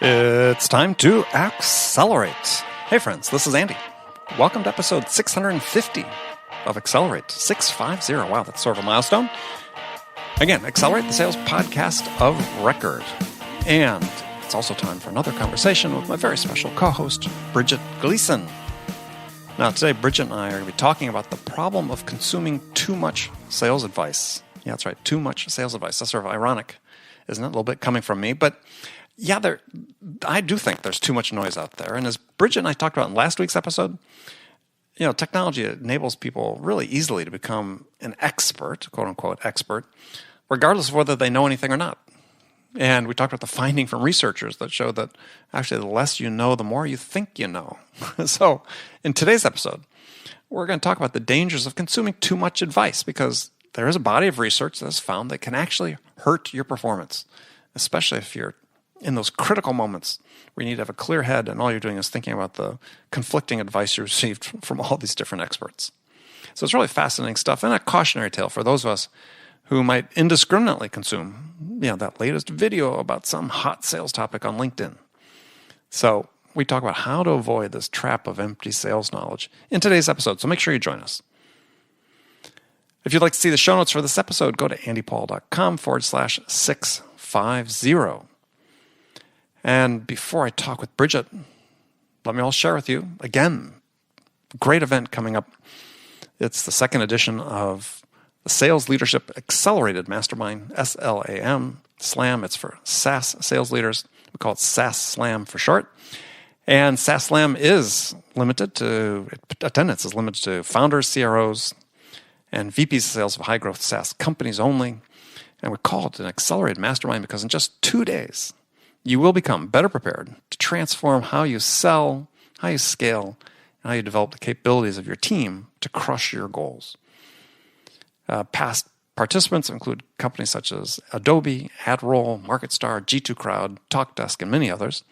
It's time to accelerate. Hey friends, this is Andy. Welcome to episode 650 of Accelerate. 650. Wow, that's sort of a milestone. Again, Accelerate, the sales podcast of record. And it's also time for another conversation with my very special co-host, Bridget Gleason. Now, today, Bridget and I are going to be talking about the problem of consuming too much sales advice. Yeah, that's right, too much sales advice. That's sort of ironic, isn't it? A little bit coming from me, but yeah, I do think there's too much noise out there. And as Bridget and I talked about in last week's episode, technology enables people really easily to become an expert, quote unquote expert, regardless of whether they know anything or not. And we talked about the finding from researchers that show that actually the less you know, the more you think you know. So in today's episode, we're going to talk about the dangers of consuming too much advice, because there is a body of research that has found that can actually hurt your performance, especially if you're in those critical moments where you need to have a clear head and all you're doing is thinking about the conflicting advice you received from all these different experts. So it's really fascinating stuff, and a cautionary tale for those of us who might indiscriminately consume, that latest video about some hot sales topic on LinkedIn. So we talk about how to avoid this trap of empty sales knowledge in today's episode, so make sure you join us. If you'd like to see the show notes for this episode, go to andypaul.com/650. And before I talk with Bridget, let me all share with you, again, great event coming up. It's the second edition of the Sales Leadership Accelerated Mastermind, SLAM. SLAM, it's for SaaS sales leaders. We call it SaaS Slam for short. And SaaS Slam is limited to, attendance is limited to founders, CROs, and VPs of sales of high-growth SaaS companies only. And we call it an Accelerated Mastermind because in just 2 days, you will become better prepared to transform how you sell, how you scale, and how you develop the capabilities of your team to crush your goals. Past participants include companies such as Adobe, AdRoll, MarketStar, G2 Crowd, TalkDesk, and many others.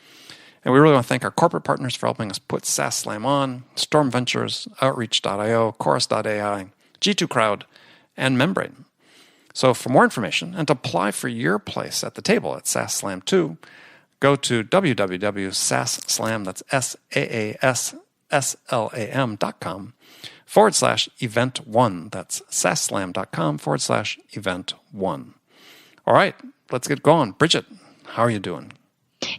And we really want to thank our corporate partners for helping us put SaaS Slam on: Storm Ventures, Outreach.io, Chorus.ai, G2 Crowd, and Membrane. So for more information and to apply for your place at the table at SaaS Slam 2, go to www.saasslam, that's SaaSSlam.com/event1. That's saasslam.com/event1. All right, let's get going. Bridget, how are you doing?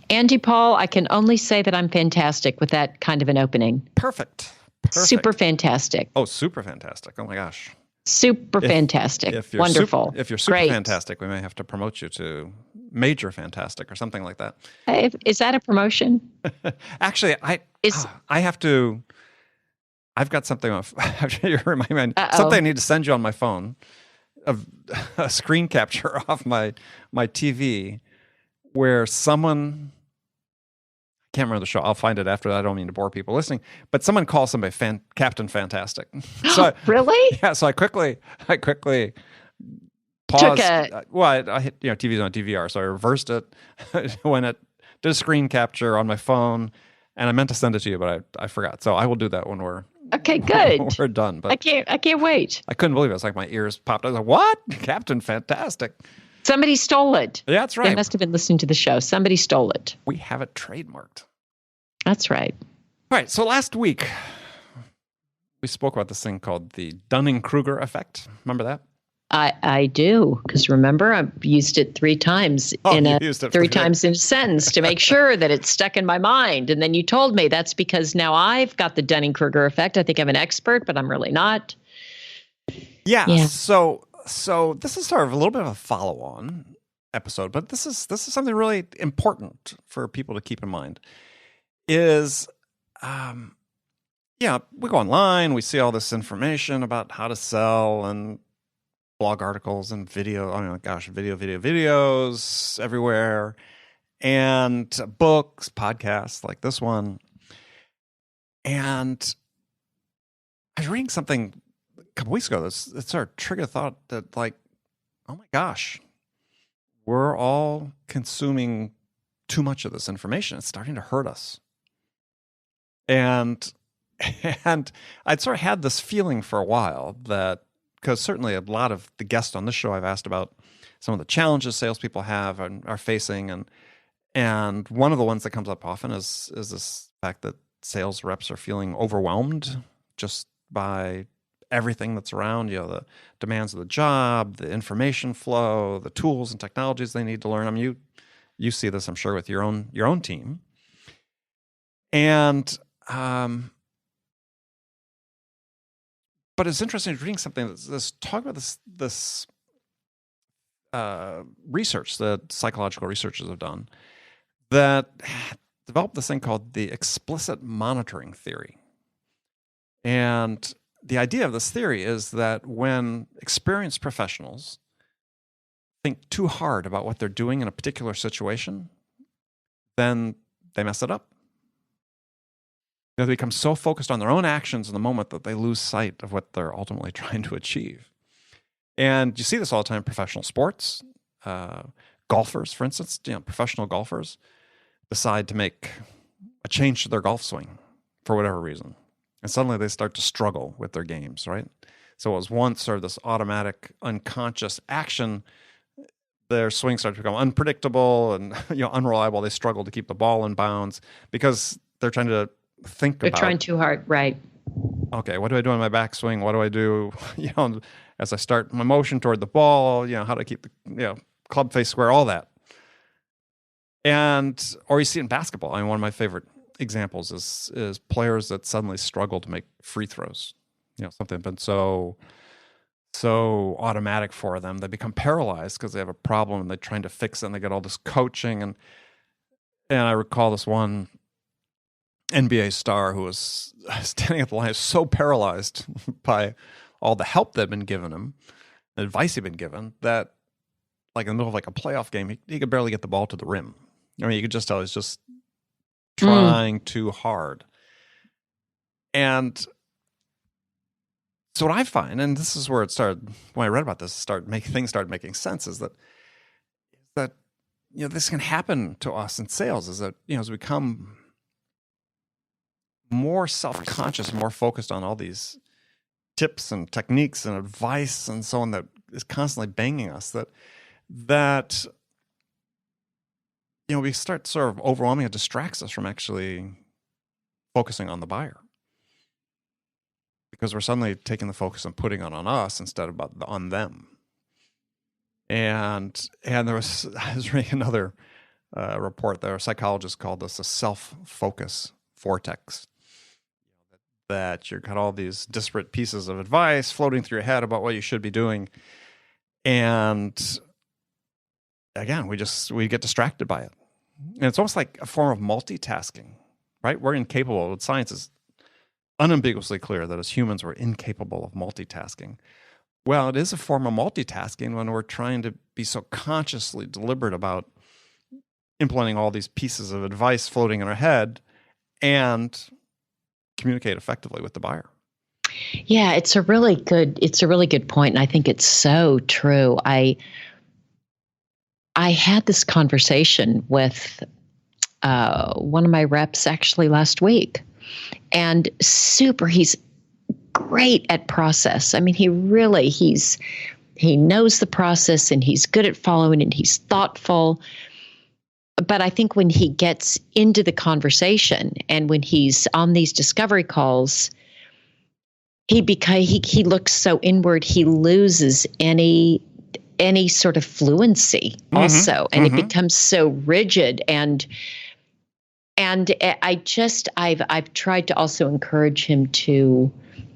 Andy Paul, I can only say that I'm fantastic with that kind of an opening. Perfect. Super fantastic. Oh, super fantastic. Oh my gosh. Super fantastic. Wonderful. If you're super Great. fantastic, we may have to promote you to major fantastic or something like that. Is that a promotion? Actually, I've got something something I need to send you on my phone, a screen capture off my TV where someone, I can't remember the show. I'll find it after that. I don't mean to bore people listening, but someone calls somebody Captain Fantastic. So really? Yeah. So I quickly paused. I hit, TV's on DVR, so I reversed it when it did a screen capture on my phone, and I meant to send it to you, but I forgot. So I will do that when we're good. When we're done. But I can't wait. I couldn't believe it. It's like my ears popped. I was like, "What? Captain Fantastic." Somebody stole it. Yeah, that's right. They must have been listening to the show. Somebody stole it. We have it trademarked. That's right. All right. So last week, we spoke about this thing called the Dunning-Kruger effect. Remember that? I do, because remember, I've used it 3 times three times in a sentence to make sure that it's stuck in my mind. And then you told me that's because now I've got the Dunning-Kruger effect. I think I'm an expert, but I'm really not. Yeah. So this is sort of a little bit of a follow-on episode, but this is something really important for people to keep in mind. Is we go online, we see all this information about how to sell and blog articles and video. Oh my gosh, videos everywhere, and books, podcasts like this one. And I was reading something a couple weeks ago. It sort of triggered thought that, like, oh my gosh, we're all consuming too much of this information. It's starting to hurt us. And I'd sort of had this feeling for a while that because certainly a lot of the guests on this show I've asked about some of the challenges salespeople have and are facing, and one of the ones that comes up often is this fact that sales reps are feeling overwhelmed just by everything that's around, the demands of the job, the information flow, the tools and technologies they need to learn. I mean, you see this, I'm sure, with your own team. And but it's interesting reading something that's talking about this research that psychological researchers have done that developed this thing called the explicit monitoring theory. And the idea of this theory is that when experienced professionals think too hard about what they're doing in a particular situation, then they mess it up. They become so focused on their own actions in the moment that they lose sight of what they're ultimately trying to achieve. And you see this all the time in professional sports. Golfers, for instance, professional golfers decide to make a change to their golf swing for whatever reason. And suddenly they start to struggle with their games, right? So it was once sort of this automatic, unconscious action. Their swing starts to become unpredictable and unreliable. They struggle to keep the ball in bounds because they're trying to think about. They're trying too hard, right? Okay, what do I do on my backswing? What do I do, as I start my motion toward the ball? How do I keep the club face square? All that. And or you see it in basketball. I mean, one of my favorite examples is players that suddenly struggle to make free throws. Something that's been so automatic for them, they become paralyzed because they have a problem and they're trying to fix it. And they get all this coaching and I recall this one NBA star who was standing at the line, so paralyzed by all the help that had been given him, the advice he'd been given, that like in the middle of like a playoff game, he could barely get the ball to the rim. I mean, you could just tell he's just trying too hard. And so what I find, and this is where it started, when I read about this, things started making sense, is that this can happen to us in sales, is that as we become more self-conscious, more focused on all these tips and techniques and advice and so on that is constantly banging us, that we start sort of overwhelming. It distracts us from actually focusing on the buyer, because we're suddenly taking the focus and putting it on us instead of on them. And I was reading another report there. A psychologist called this a self-focus vortex. That you've got all these disparate pieces of advice floating through your head about what you should be doing. And again, we get distracted by it. And it's almost like a form of multitasking, right? We're incapable. Science is unambiguously clear that as humans, we're incapable of multitasking. Well, it is a form of multitasking when we're trying to be so consciously deliberate about implementing all these pieces of advice floating in our head and communicate effectively with the buyer. Yeah, it's a really good point. And I think it's so true. I had this conversation with one of my reps actually last week, and he's great at process. I mean, he knows the process and he's good at following it. He's thoughtful. But I think when he gets into the conversation and when he's on these discovery calls, he looks so inward, he loses any sort of fluency also. And it becomes so rigid. And I've tried to also encourage him to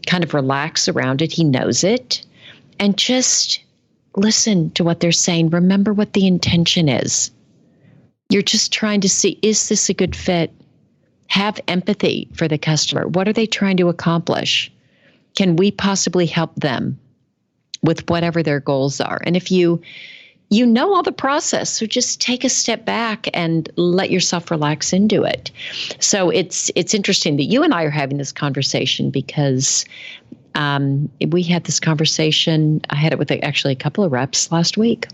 kind of relax around it. He knows it. And just listen to what they're saying. Remember what the intention is. You're just trying to see, is this a good fit? Have empathy for the customer. What are they trying to accomplish? Can we possibly help them with whatever their goals are? And if you know all the process, so just take a step back and let yourself relax into it. So it's interesting that you and I are having this conversation, because we had this conversation. I had it with actually a couple of reps last week.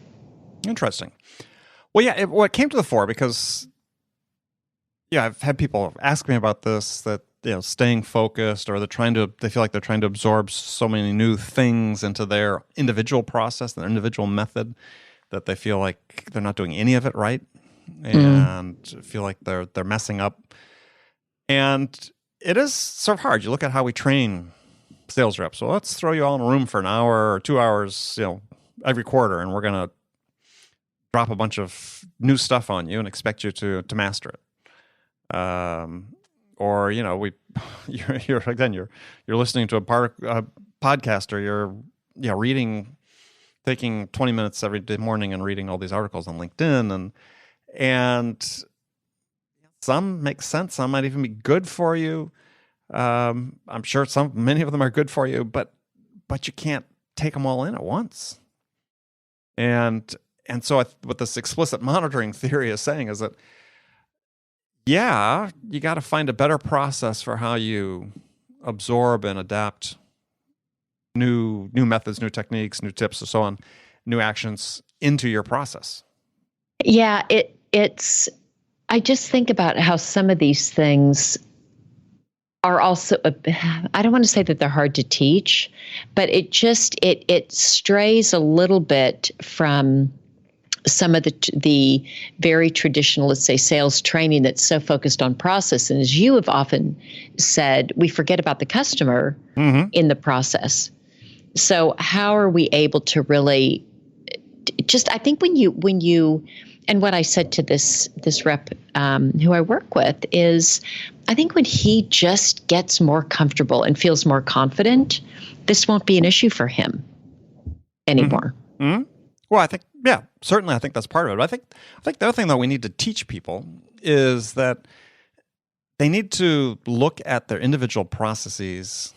Interesting. Well, yeah, it came to the fore because, I've had people ask me about this, that staying focused, or they feel like they're trying to absorb so many new things into their individual process, their individual method, that they feel like they're not doing any of it right, and feel like they're messing up. And it is sort of hard. You look at how we train sales reps. So let's throw you all in a room for an hour or 2 hours, every quarter, and we're going to drop a bunch of new stuff on you and expect you to master it. Or you're listening to a podcast, or you're reading, taking 20 minutes every day morning and reading all these articles on LinkedIn, and some make sense. Some might even be good for you. I'm sure many of them are good for you, but you can't take them all in at once. And so what this explicit monitoring theory is saying is that, you got to find a better process for how you absorb and adapt new methods, new techniques, new tips, and so on, new actions into your process. Yeah, it's. I just think about how some of these things are also, I don't want to say that they're hard to teach, but it strays a little bit from some of the very traditional, let's say, sales training that's so focused on process. And as you have often said, we forget about the customer in the process. So how are we able to really I think when you and what I said to this rep who I work with is, I think when he just gets more comfortable and feels more confident, this won't be an issue for him anymore. Mm-hmm. Well, I think, certainly I think that's part of it. But I think the other thing that we need to teach people is that they need to look at their individual processes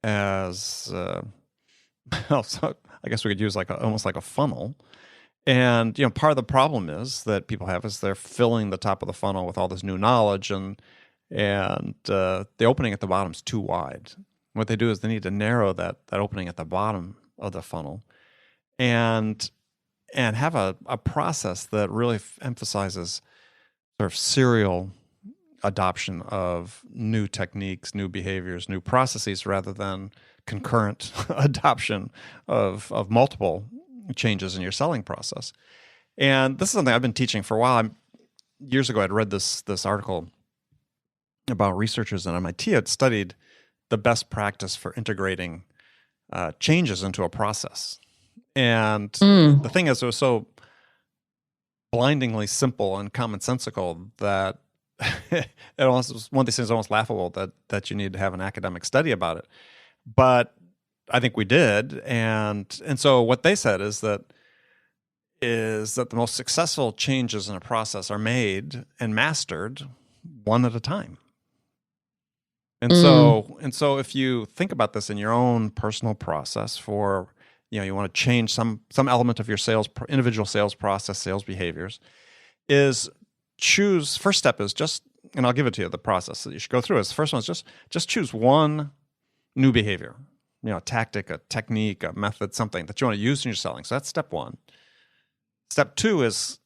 as, so I guess we could use almost like a funnel. And, part of the problem is that people have is they're filling the top of the funnel with all this new knowledge, and the opening at the bottom is too wide. What they do is they need to narrow that opening at the bottom of the funnel, and have a process that really emphasizes sort of serial adoption of new techniques, new behaviors, new processes, rather than concurrent adoption of multiple changes in your selling process. And this is something I've been teaching for a while. Years ago, I'd read this article about researchers at MIT had studied the best practice for integrating changes into a process. And the thing is, it was so blindingly simple and commonsensical that it almost was one of these things almost laughable that you need to have an academic study about it. But I think we did, and so what they said is that the most successful changes in a process are made and mastered one at a time. And so if you think about this in your own personal process for, you want to change some element of your individual sales process, sales behaviors, first step is just, and I'll give it to you, the process that you should go through is, the first one is just choose one new behavior. A tactic, a technique, a method, something that you want to use in your selling. So that's step one. Step two is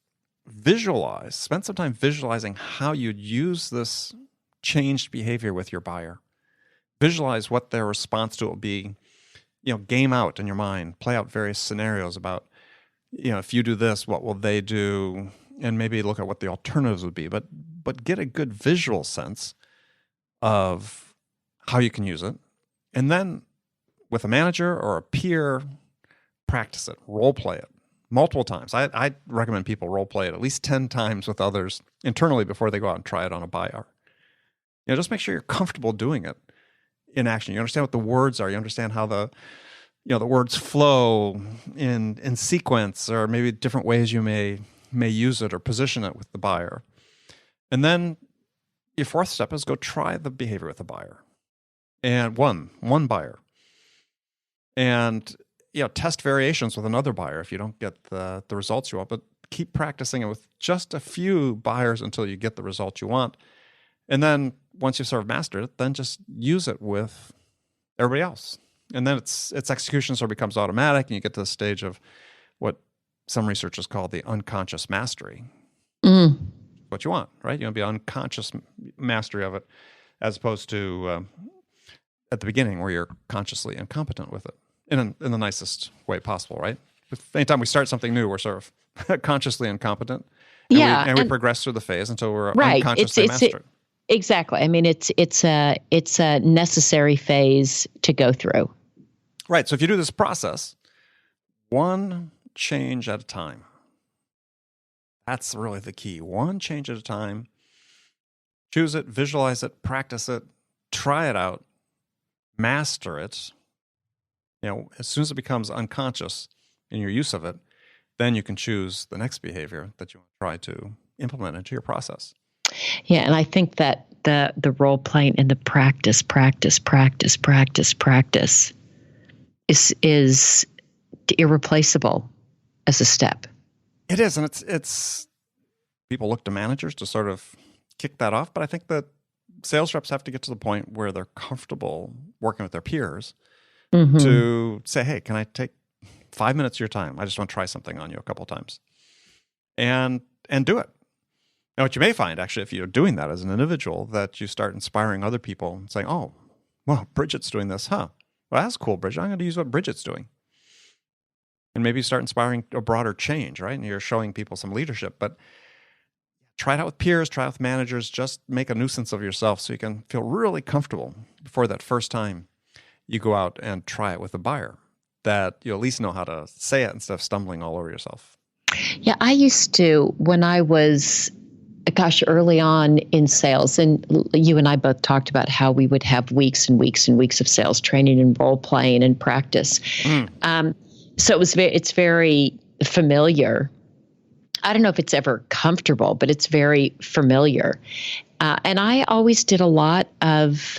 visualize. Spend some time visualizing how you'd use this changed behavior with your buyer. Visualize what their response to it will be. Game out in your mind. Play out various scenarios about, if you do this, what will they do? And maybe look at what the alternatives would be. But get a good visual sense of how you can use it. And then with a manager or a peer, practice it, role play it multiple times. I recommend people role play it at least 10 times with others internally before they go out and try it on a buyer. Just make sure you're comfortable doing it in action. You understand what the words are. You understand how the words flow in sequence, or maybe different ways you may use it or position it with the buyer. And then your fourth step is go try the behavior with the buyer, and one buyer. And test variations with another buyer if you don't get the results you want, but keep practicing it with just a few buyers until you get the results you want. And then once you've sort of mastered it, then just use it with everybody else. And then its execution sort of becomes automatic, and you get to the stage of what some researchers call the unconscious mastery. What you want, right? You want to be unconscious mastery of it. as opposed to at the beginning where you're consciously incompetent with it in the nicest way possible, right? Anytime we start something new, we're sort of consciously incompetent. And we progress through the phase until we're unconsciously mastered. Exactly. I mean, it's a necessary phase to go through. Right. So if you do this process, one change at a time, that's really the key. One change at a time. Choose it, visualize it, practice it, try it out, master it. As soon as it becomes unconscious in your use of it, then you can choose the next behavior that you want to try to implement into your process. Yeah, and I think that the role playing and the practice is irreplaceable as a step. It is, and it's people look to managers to sort of kick that off, but I think that sales reps have to get to the point where they're comfortable working with their peers to say, hey, can I take 5 minutes of your time? I just want to try something on you a couple of times. And do it. Now, what you may find, actually, if you're doing that as an individual, that you start inspiring other people and saying, oh, well, Bridget's doing this, huh? Well, that's cool, Bridget. I'm going to use what Bridget's doing. And maybe you start inspiring a broader change, right? And you're showing people some leadership. But try it out with peers, try it with managers. Just make a nuisance of yourself so you can feel really comfortable before that first time you go out and try it with a buyer, that you at least know how to say it instead of stumbling all over yourself. Yeah, I used to, when I was, early on in sales, and you and I both talked about how we would have weeks and weeks and weeks of sales training and role playing and practice. So it's very familiar. I don't know if it's ever comfortable, but it's very familiar. And I always did a lot of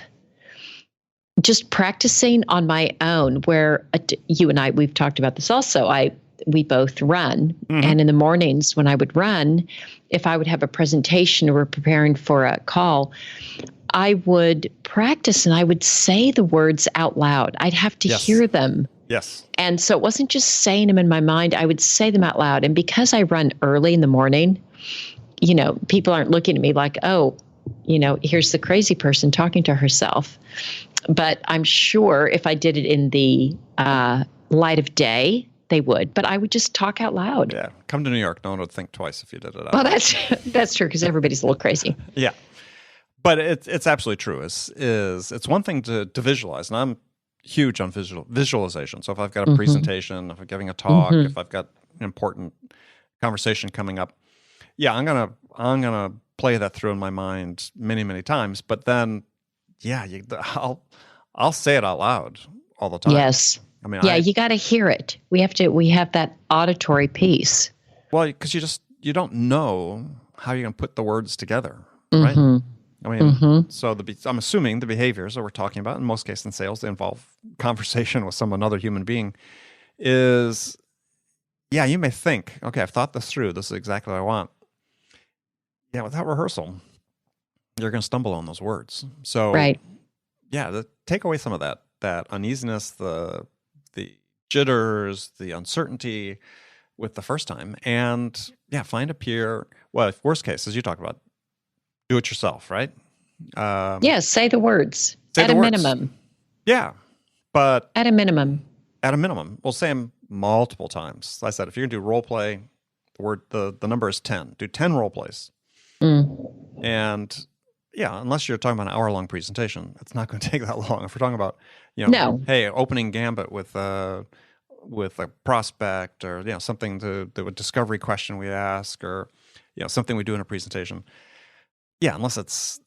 just practicing on my own, where you and I, we've talked about this also. We both run. And in the mornings when I would run, if I would have a presentation or we're preparing for a call, I would practice and I would say the words out loud. I'd have to hear them. Yes. And so it wasn't just saying them in my mind. I would say them out loud. And because I run early in the morning, people aren't looking at me like, oh, here's the crazy person talking to herself. But I'm sure if I did it in the light of day, they would. But I would just talk out loud. Yeah. Come to New York. No one would think twice if you did it out loud. Well, that's true, because everybody's a little crazy. Yeah. But it's absolutely true. It's one thing to visualize, and I'm huge on visualization. So if I've got a presentation, if I'm giving a talk, if I've got an important conversation coming up, yeah, I'm gonna play that through in my mind many, many times. But then, yeah, I'll say it out loud all the time. Yes. I mean, you got to hear it. We have that auditory piece. Well, because you don't know how you're going to put the words together, right? I mean, so I'm assuming the behaviors that we're talking about, in most cases in sales, they involve conversation with another human being, is, yeah, you may think, okay, I've thought this through. This is exactly what I want. Yeah, without rehearsal, you're going to stumble on those words. So, right. Yeah, take away some of that uneasiness, the jitters, the uncertainty with the first time, and yeah, find a peer. Well, if worst case, as you talk about, do it yourself, right? Yes, say the words at a minimum. Yeah, but at a minimum. We'll say them multiple times. Like I said, if you're gonna do role play, the number is 10. Do 10 role plays, and yeah, unless you're talking about an hour-long presentation, it's not going to take that long. If we're talking about, hey, opening gambit with a prospect, or something a discovery question we ask, or something we do in a presentation. Yeah, unless it's,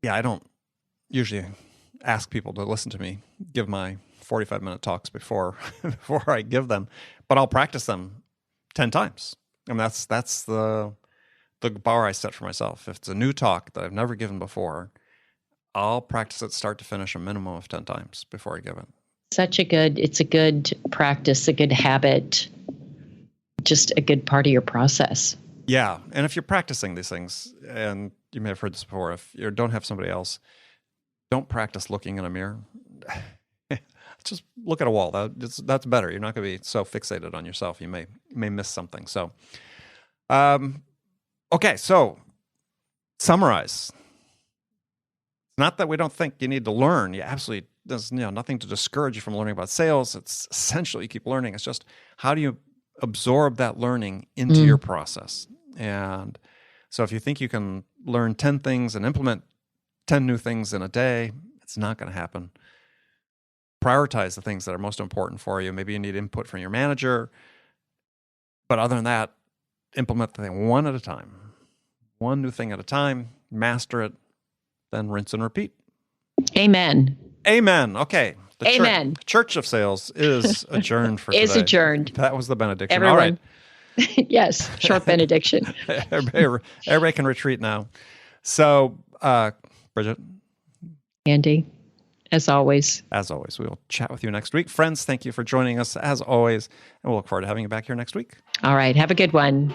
I don't usually ask people to listen to me give my 45-minute talks before I give them, but I'll practice them 10 times. I mean, that's the bar I set for myself. If it's a new talk that I've never given before, I'll practice it start to finish a minimum of 10 times before I give it. It's a good practice, a good habit, just a good part of your process. Yeah. And if you're practicing these things, and you may have heard this before, if you don't have somebody else, don't practice looking in a mirror. Just look at a wall. That's better. You're not going to be so fixated on yourself. You may miss something. So, okay. So summarize. Not that we don't think you need to learn. You absolutely, there's nothing to discourage you from learning about sales. It's essential you keep learning. It's just how do you absorb that learning into your process? And so if you think you can learn 10 things and implement 10 new things in a day, it's not going to happen. Prioritize the things that are most important for you. Maybe you need input from your manager. But other than that, implement the thing one at a time. One new thing at a time. Master it. Then rinse and repeat. Amen. Amen. Okay. The Amen. Church of Sales is adjourned for today. Is adjourned. That was the benediction. Everyone. All right. Yes. Short benediction. Everybody can retreat now. So, Bridget. Andy, as always. As always, we will chat with you next week. Friends, thank you for joining us as always. And we'll look forward to having you back here next week. All right. Have a good one.